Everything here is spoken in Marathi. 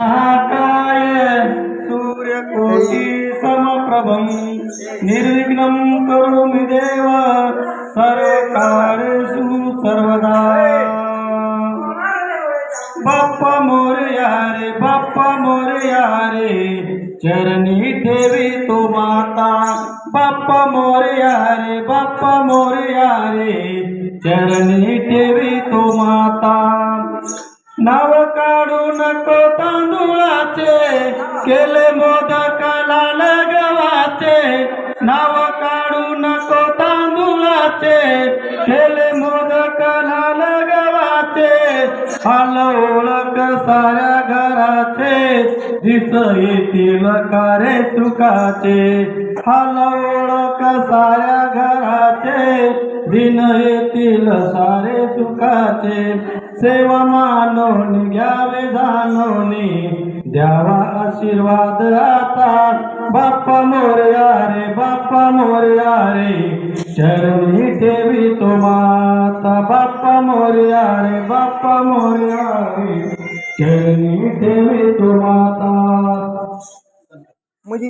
महाकाय सूर्यकोटि समप्रभं निर्विघ्नं करोमि देव सर्वकार्येषु सर्वदा। बाप्पा मोरया रे बाप्पा मोरया रे चरणी ठेवी तो माता। बाप्पा मोरया रे बाप्पा मोरया रे चरणी ठेवी तो माता। नाव काढू नको तांदूळाचे केले मोदक लाल गव्हाचे। नाव काढू नको तांदूळाचे केले मोदक लाल गव्हाचे। हाल ओळख साऱ्या घराचे दिस येतील कारे सुखाचे। हाल ओळख साऱ्या घराचे दिन येतील सारे सुखाचे। सेवा मानून घ्यावे जाणूनी द्यावा आशीर्वाद आता। बाप्पा मोरया रे बाप्पा मोरया रे चरणी ठेवी तो माता। बाप्पा मोरया रे बाप्पा मोरया रे चरणी ठेवी तो माता।